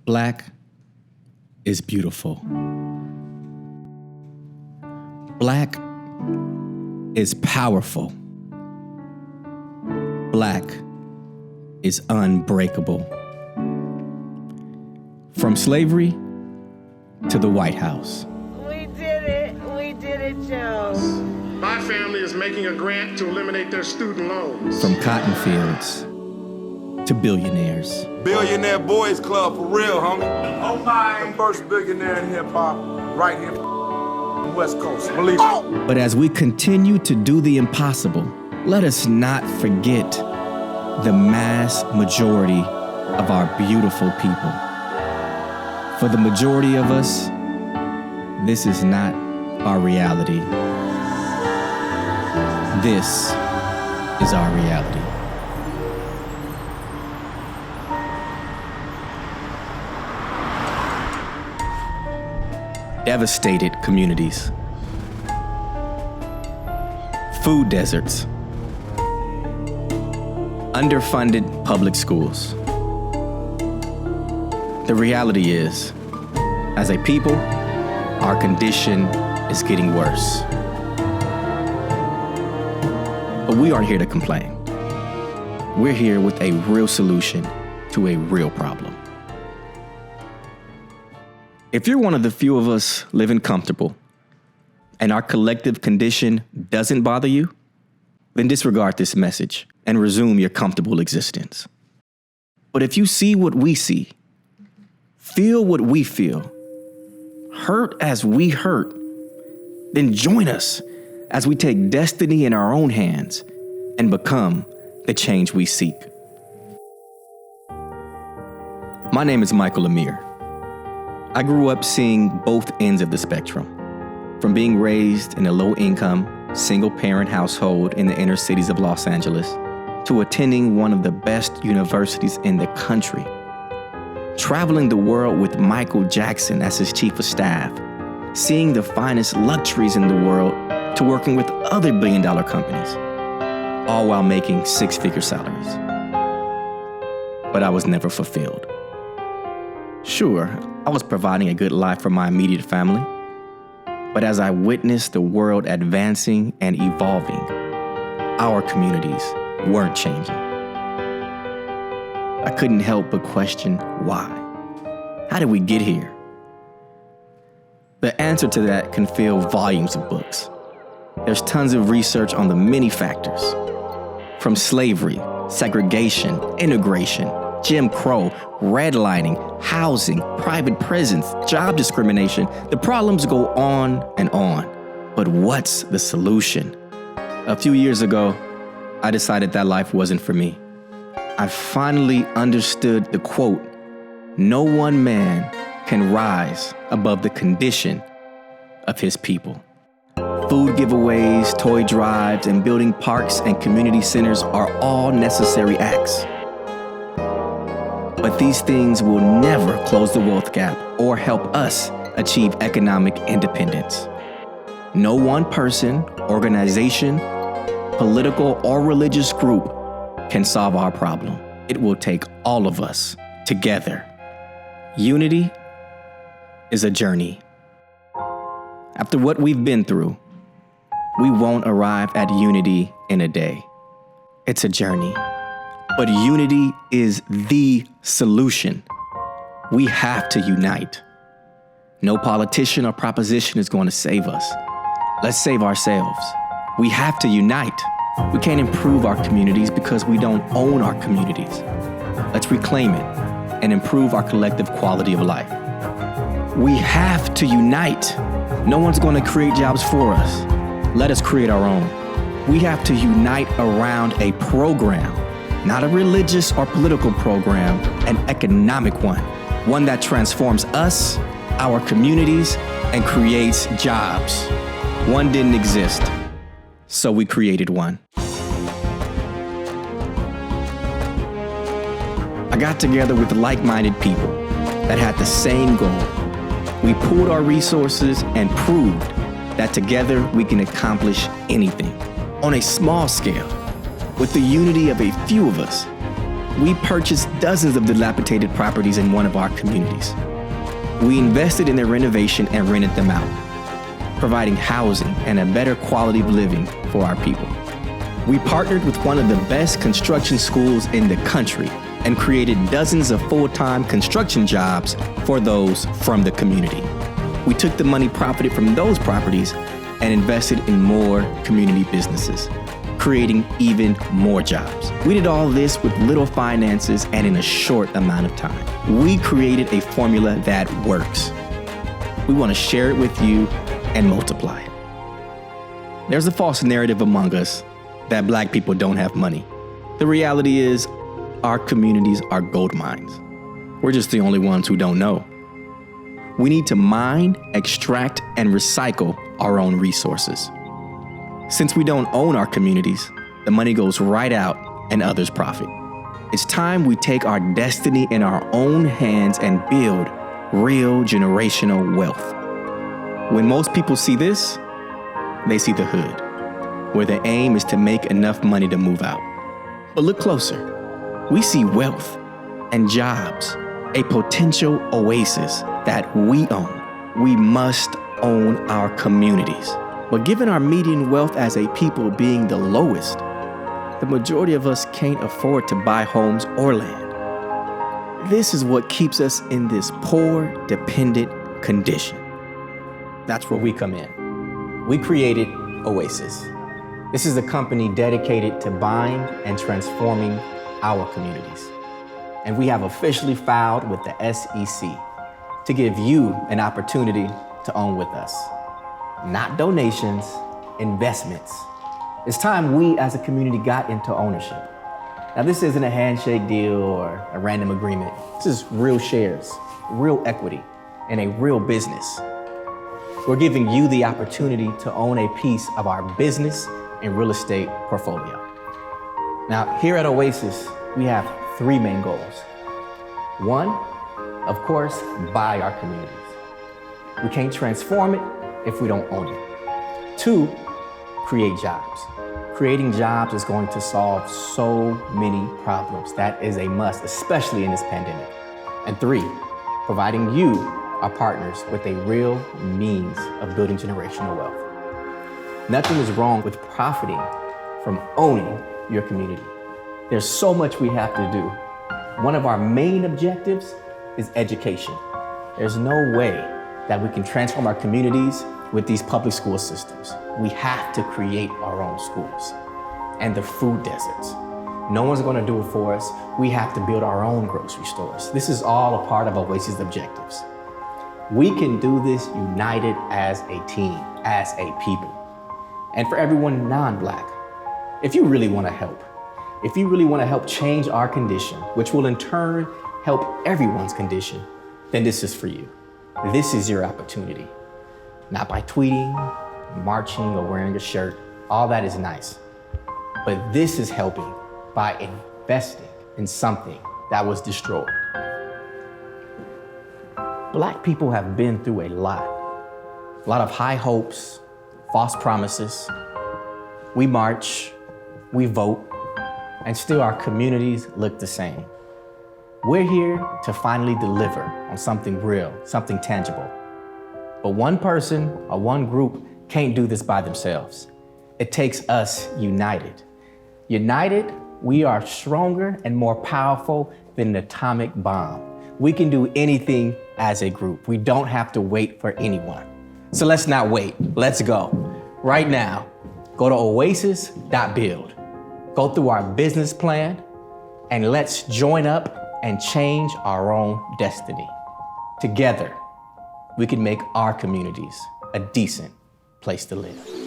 Black is beautiful. Black is powerful. Black is unbreakable. From slavery to the White House. We did it, Joe. My family is making a grant to eliminate their student loans. From cotton fields to billionaires. Billionaire Boys Club, for real, homie. Oh my. The first billionaire in hip-hop, right here on the West Coast, believe me. But as we continue to do the impossible, let us not forget the mass majority of our beautiful people. For the majority of us, this is not our reality. This is our reality. Devastated communities. Food deserts. Underfunded public schools. The reality is, as a people, our condition is getting worse. But we aren't here to complain. We're here with a real solution to a real problem. If you're one of the few of us living comfortable and our collective condition doesn't bother you, then disregard this message and resume your comfortable existence. But if you see what we see, feel what we feel, hurt as we hurt, then join us as we take destiny in our own hands and become the change we seek. My name is Michael Amir. I grew up seeing both ends of the spectrum, from being raised in a low-income, single-parent household in the inner cities of Los Angeles to attending one of the best universities in the country, traveling the world with Michael Jackson as his chief of staff, seeing the finest luxuries in the world to working with other billion-dollar companies, all while making six-figure salaries. But I was never fulfilled. Sure, I was providing a good life for my immediate family, but as I witnessed the world advancing and evolving, our communities weren't changing. I couldn't help but question why. How did we get here? The answer to that can fill volumes of books. There's tons of research on the many factors, from slavery, segregation, integration, Jim Crow, redlining, housing, private prisons, job discrimination. The problems go on and on. But what's the solution? A few years ago, I decided that life wasn't for me. I finally understood the quote, "No one man can rise above the condition of his people." Food giveaways, toy drives, and building parks and community centers are all necessary acts. But these things will never close the wealth gap or help us achieve economic independence. No one person, organization, political, or religious group can solve our problem. It will take all of us together. Unity is a journey. After what we've been through, we won't arrive at unity in a day. It's a journey. But unity is the solution. We have to unite. No politician or proposition is going to save us. Let's save ourselves. We have to unite. We can't improve our communities because we don't own our communities. Let's reclaim it and improve our collective quality of life. We have to unite. No one's going to create jobs for us. Let us create our own. We have to unite around a program. Not a religious or political program, an economic one that transforms us, our communities, and creates jobs. One didn't exist, so we created one. I got together with like-minded people that had the same goal. We pooled our resources and proved that together we can accomplish anything on a small scale. With the unity of a few of us, We purchased dozens of dilapidated properties in one of our communities. We invested in their renovation and rented them out, providing housing and a better quality of living for our people. We partnered with one of the best construction schools in the country and created dozens of full-time construction jobs for those from the community. We took the money profited from those properties and invested in more community businesses, creating even more jobs. We did all this with little finances and in a short amount of time. We created a formula that works. We want to share it with you and multiply it. There's a false narrative among us that Black people don't have money. The reality is, our communities are gold mines. We're just the only ones who don't know. We need to mine, extract, and recycle our own resources. Since we don't own our communities, the money goes right out and others profit. It's time we take our destiny in our own hands and build real generational wealth. When most people see this, they see the hood, where the aim is to make enough money to move out. But look closer. We see wealth and jobs, a potential oasis that we own. We must own our communities. But given our median wealth as a people being the lowest, the majority of us can't afford to buy homes or land. This is what keeps us in this poor, dependent condition. That's where we come in. We created OASIS. This is a company dedicated to buying and transforming our communities. And we have officially filed with the SEC to give you an opportunity to own with us. Not donations, investments. It's time we as a community got into ownership. Now, this isn't a handshake deal or a random agreement. This is real shares, real equity, and a real business. We're giving you the opportunity to own a piece of our business and real estate portfolio. Now, here at OASIS, we have three main goals. One, of course, buy our communities. We can't transform it if we don't own it. Two, create jobs. Creating jobs is going to solve so many problems. That is a must, especially in this pandemic. And three, providing you, our partners, with a real means of building generational wealth. Nothing is wrong with profiting from owning your community. There's so much we have to do. One of our main objectives is education. There's no way that we can transform our communities with these public school systems. We have to create our own schools and the food deserts. No one's gonna do it for us. We have to build our own grocery stores. This is all a part of OASIS objectives. We can do this united as a team, as a people. And for everyone non-Black, if you really wanna help, if you really wanna help change our condition, which will in turn help everyone's condition, then this is for you. This is your opportunity. Not by tweeting, marching, or wearing a shirt. All that is nice. But this is helping by investing in something that was destroyed. Black people have been through a lot of high hopes, false promises. We march, we vote, and still our communities look the same. We're here to finally deliver on something real, something tangible. But one person or one group can't do this by themselves. It takes us united. United, we are stronger and more powerful than an atomic bomb. We can do anything as a group. We don't have to wait for anyone. So let's not wait. Let's go. Right now, go to oasis.build. Go through our business plan, and let's join up and change our own destiny. Together, we can make our communities a decent place to live.